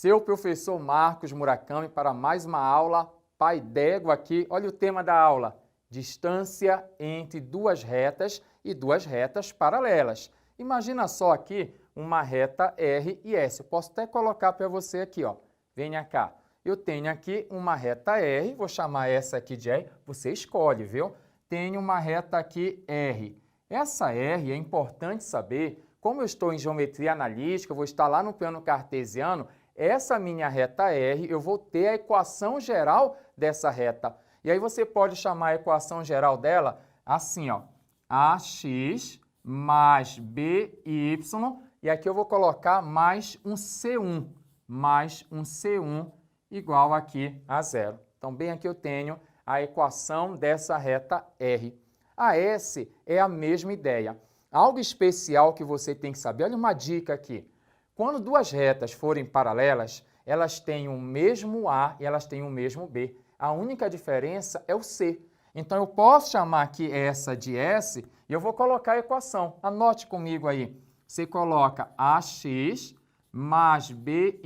Seu professor Marcos Murakami para mais uma aula Pai d'Égua aqui. Olha o tema da aula, distância entre duas retas e duas retas paralelas. Imagina só aqui uma reta R e S. Eu posso até colocar para você aqui, ó. Venha cá. Eu tenho aqui uma reta R, vou chamar essa aqui de R, você escolhe, viu? Tenho uma reta aqui R. Essa R é importante saber, como eu estou em geometria analítica, eu vou estar lá no plano cartesiano, essa minha reta R, eu vou ter a equação geral dessa reta. E aí você pode chamar a equação geral dela assim, ó, AX mais BY, e aqui eu vou colocar mais um C1 igual aqui a zero. Então, bem aqui eu tenho a equação dessa reta R. A S é a mesma ideia. Algo especial que você tem que saber, olha uma dica aqui. Quando duas retas forem paralelas, elas têm o mesmo A e elas têm o mesmo B. A única diferença é o C. Então, eu posso chamar aqui essa de S e eu vou colocar a equação. Anote comigo aí. Você coloca AX mais BY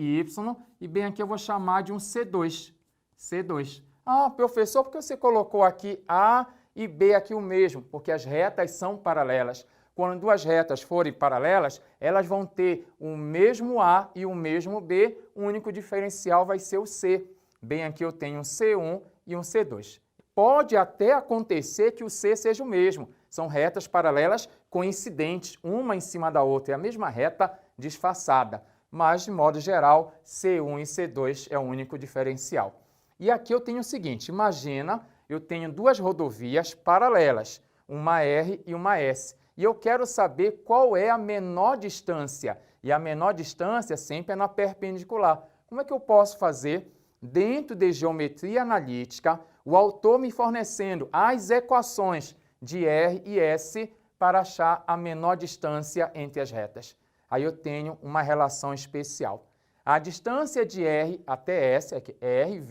e bem aqui eu vou chamar de um C2. C2. Ah, professor, por que você colocou aqui A e B aqui o mesmo? Porque as retas são paralelas. Quando duas retas forem paralelas, elas vão ter o mesmo A e o mesmo B, o único diferencial vai ser o C. Bem aqui eu tenho um C1 e um C2. Pode até acontecer que o C seja o mesmo. São retas paralelas coincidentes, uma em cima da outra, é a mesma reta disfarçada. Mas, de modo geral, C1 e C2 é o único diferencial. E aqui eu tenho o seguinte, imagina, eu tenho duas rodovias paralelas, uma R e uma S. E eu quero saber qual é a menor distância. E a menor distância sempre é na perpendicular. Como é que eu posso fazer? Dentro de geometria analítica, o autor me fornecendo as equações de R e S para achar a menor distância entre as retas. Aí eu tenho uma relação especial. A distância de R até S, aqui, R,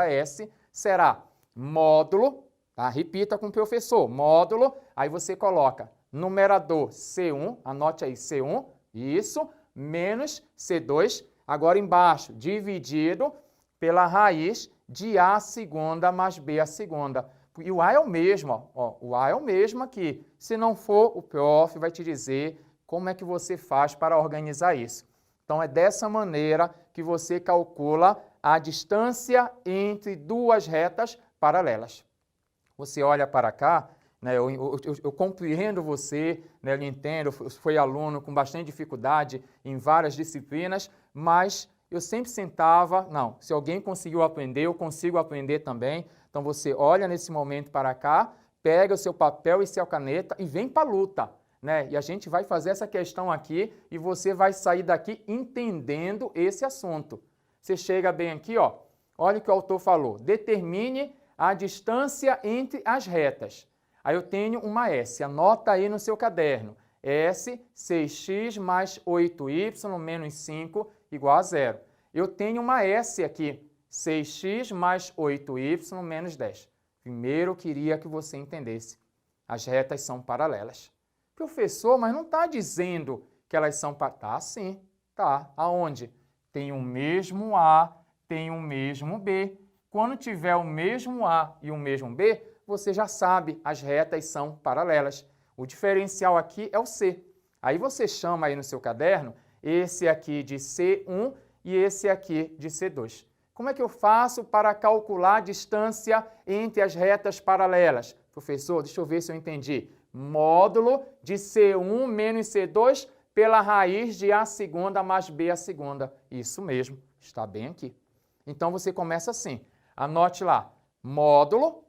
S, será módulo, tá? Repita com o professor, módulo, aí você coloca numerador C1, anote aí C1, isso, menos C2, agora embaixo, dividido pela raiz de A segunda mais B a segunda. E o A é o mesmo, ó, o A é o mesmo aqui. Se não for, o prof vai te dizer como é que você faz para organizar isso. Então, é dessa maneira que você calcula a distância entre duas retas paralelas. Você olha para cá, né, eu compreendo você, né, eu entendo, fui aluno com bastante dificuldade em várias disciplinas, mas eu sempre sentava, não, se alguém conseguiu aprender, eu consigo aprender também. Então, você olha nesse momento para cá, pega o seu papel e sua caneta e vem para a luta. Né? E a gente vai fazer essa questão aqui e você vai sair daqui entendendo esse assunto. Você chega bem aqui, ó, olha o que o autor falou. Determine a distância entre as retas. Aí eu tenho uma S, anota aí no seu caderno. S, 6x mais 8y menos 5 igual a zero. Eu tenho uma S aqui, 6x mais 8y menos 10. Primeiro eu queria que você entendesse. As retas são paralelas. Professor, mas não está dizendo que elas são... Tá sim, tá. Aonde? Tem o mesmo A, tem o mesmo B. Quando tiver o mesmo A e o mesmo B, você já sabe, as retas são paralelas. O diferencial aqui é o C. Aí você chama aí no seu caderno esse aqui de C1 e esse aqui de C2. Como é que eu faço para calcular a distância entre as retas paralelas? Professor, deixa eu ver se eu entendi. Módulo de C1 menos C2 pela raiz de A segunda mais B a segunda. Isso mesmo, está bem aqui. Então, você começa assim. Anote lá, módulo,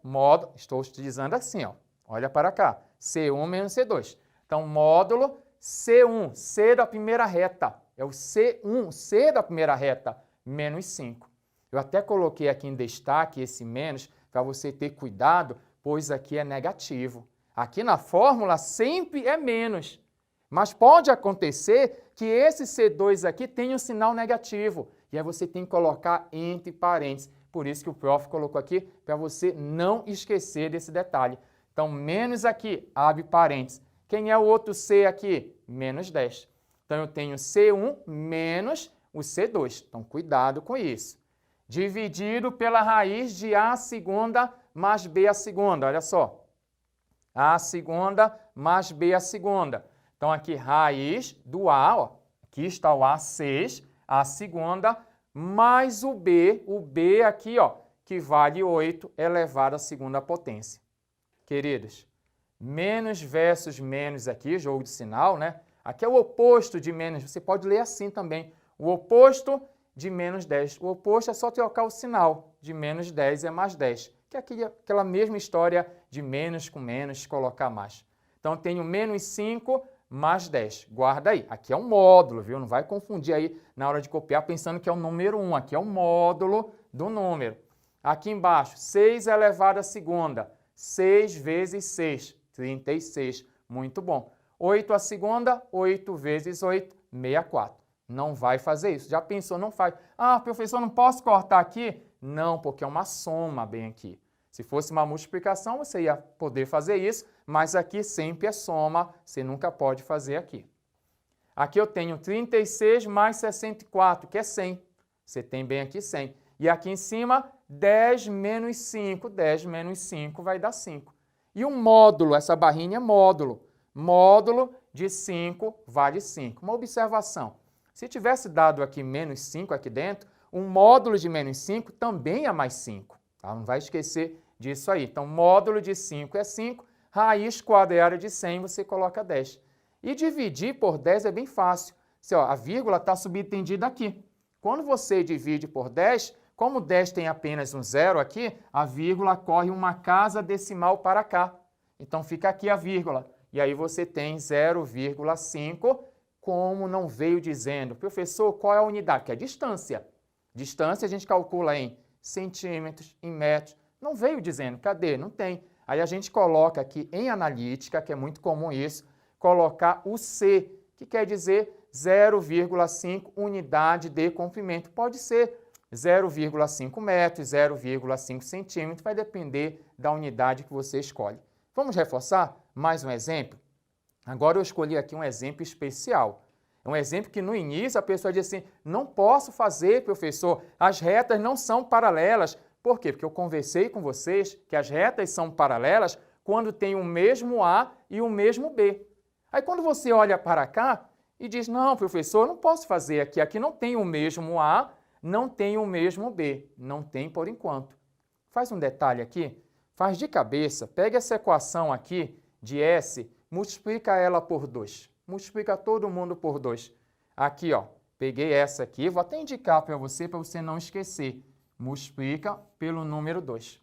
estou utilizando assim, ó. Olha para cá, C1 menos C2. Então, módulo C1, C da primeira reta. É o C1, C da primeira reta, menos 5. Eu até coloquei aqui em destaque esse menos para você ter cuidado, pois aqui é negativo. Aqui na fórmula sempre é menos, mas pode acontecer que esse C2 aqui tenha um sinal negativo, e aí você tem que colocar entre parênteses. Por isso que o prof colocou aqui, para você não esquecer desse detalhe. Então, menos aqui, abre parênteses. Quem é o outro C aqui? Menos 10. Então, eu tenho C1 menos o C2. Então, cuidado com isso. Dividido pela raiz de A segunda mais B a segunda. Olha só. A segunda mais B a segunda. Então, aqui, raiz do A, ó. Aqui está o A6, a segunda, mais o B aqui, ó, que vale 8 elevado à segunda potência. Queridos, menos versus menos aqui, jogo de sinal, né? Aqui é o oposto de menos, você pode ler assim também. O oposto de menos 10. O oposto é só trocar o sinal. De menos 10 é mais 10. Que é aquela mesma história de menos com menos, colocar mais. Então, tenho menos 5 mais 10. Guarda aí. Aqui é um módulo, viu? Não vai confundir aí na hora de copiar pensando que é o número 1. Aqui é o módulo do número. Aqui embaixo, 6 elevado à segunda. 6 vezes 6, 36. Muito bom. 8 à segunda, 8 vezes 8, 64. Não vai fazer isso. Já pensou? Não faz. Ah, professor, não posso cortar aqui? Não, porque é uma soma bem aqui. Se fosse uma multiplicação, você ia poder fazer isso, mas aqui sempre é soma, você nunca pode fazer aqui. Aqui eu tenho 36 mais 64, que é 100. Você tem bem aqui 100. E aqui em cima, 10 menos 5. 10 menos 5 vai dar 5. E o módulo, essa barrinha é módulo. Módulo de 5 vale 5. Uma observação. Se tivesse dado aqui menos 5 aqui dentro, um módulo de menos 5 também é mais 5. Tá? Não vai esquecer disso aí. Então, módulo de 5 é 5, raiz quadrada de 100, você coloca 10. E dividir por 10 é bem fácil. A vírgula está subentendida aqui. Quando você divide por 10, como 10 tem apenas um zero aqui, a vírgula corre uma casa decimal para cá. Então, fica aqui a vírgula. E aí você tem 0,5, como não veio dizendo. Professor, qual é a unidade? Que é a distância. Distância a gente calcula em centímetros, em metros. Não veio dizendo. Cadê? Não tem. Aí a gente coloca aqui em analítica, que é muito comum isso, colocar o C, que quer dizer 0,5 unidade de comprimento. Pode ser 0,5 metros, 0,5 centímetros, vai depender da unidade que você escolhe. Vamos reforçar mais um exemplo? Agora eu escolhi aqui um exemplo especial. É um exemplo que no início a pessoa diz assim, não posso fazer, professor, as retas não são paralelas. Por quê? Porque eu conversei com vocês que as retas são paralelas quando tem o mesmo A e o mesmo B. Aí quando você olha para cá e diz, não, professor, não posso fazer aqui. Aqui não tem o mesmo A, não tem o mesmo B. Não tem por enquanto. Faz um detalhe aqui. Faz de cabeça. Pega essa equação aqui de S, multiplica ela por 2. Multiplica todo mundo por 2. Aqui, ó, peguei essa aqui. Vou até indicar para você não esquecer. Multiplica pelo número 2.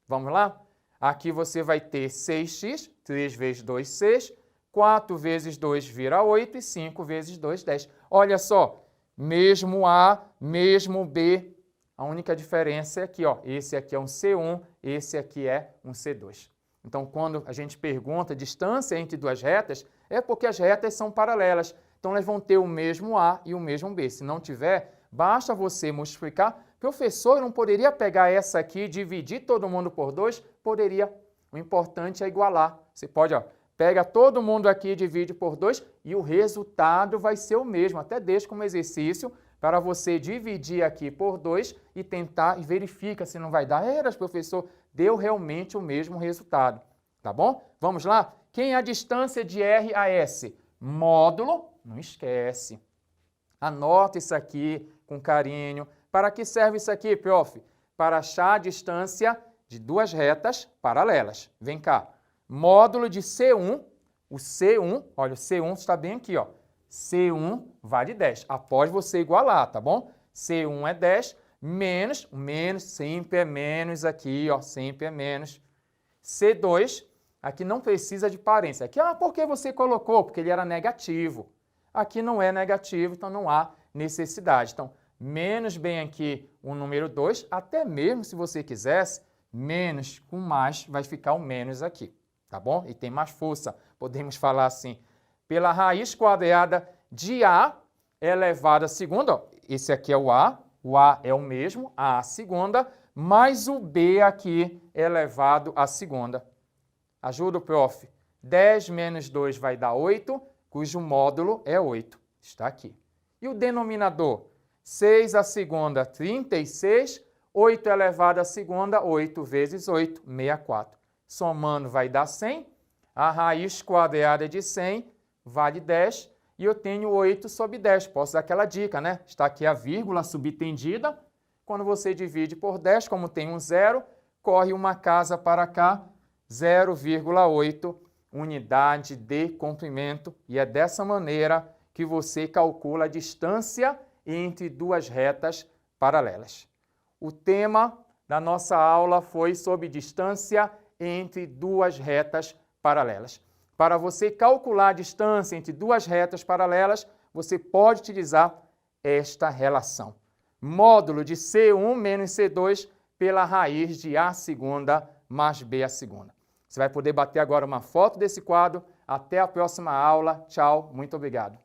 Vamos lá? Aqui você vai ter 6x, 3 vezes 2, 6. 4 vezes 2 vira 8 e 5 vezes 2, 10. Olha só, mesmo A, mesmo B. A única diferença é aqui, ó. Esse aqui é um C1, esse aqui é um C2. Então, quando a gente pergunta a distância entre duas retas, é porque as retas são paralelas. Então, elas vão ter o mesmo A e o mesmo B. Se não tiver, basta você multiplicar. Professor, eu não poderia pegar essa aqui e dividir todo mundo por 2? Poderia. O importante é igualar. Você pode, ó, pega todo mundo aqui e divide por 2 e o resultado vai ser o mesmo. Até deixo como exercício para você dividir aqui por 2 e tentar e verifica se não vai dar. Professor, deu realmente o mesmo resultado. Tá bom? Vamos lá? Quem é a distância de R a S? Módulo, não esquece. Anota isso aqui com carinho. Para que serve isso aqui, prof? Para achar a distância de duas retas paralelas. Vem cá. Módulo de C1, o C1, olha, o C1 está bem aqui, ó. C1 vale 10, após você igualar, tá bom? C1 é 10, menos, o menos sempre é menos aqui, ó, sempre é menos. C2, aqui não precisa de parênteses. Aqui, por que você colocou? Porque ele era negativo. Aqui não é negativo, então não há necessidade. Então, menos bem aqui o número 2, até mesmo se você quisesse, menos com mais vai ficar o menos aqui. Tá bom? E tem mais força. Podemos falar assim, pela raiz quadrada de A elevado à segunda, ó, esse aqui é o A é o mesmo, A à segunda, mais o B aqui elevado à segunda. Ajuda o prof. 10 menos 2 vai dar 8, cujo módulo é 8. Está aqui. E o denominador? 6 a segunda, 36. 8 elevado à segunda, 8 vezes 8, 64. Somando vai dar 100. A raiz quadrada de 100 vale 10. E eu tenho 8 sobre 10. Posso dar aquela dica, né? Está aqui a vírgula subtendida. Quando você divide por 10, como tem um zero, corre uma casa para cá, 0,8 unidade de comprimento. E é dessa maneira que você calcula a distância entre duas retas paralelas. O tema da nossa aula foi sobre distância entre duas retas paralelas. Para você calcular a distância entre duas retas paralelas, você pode utilizar esta relação. Módulo de C1 menos C2 pela raiz de A segunda mais B a segunda. Você vai poder bater agora uma foto desse quadro. Até a próxima aula. Tchau, muito obrigado.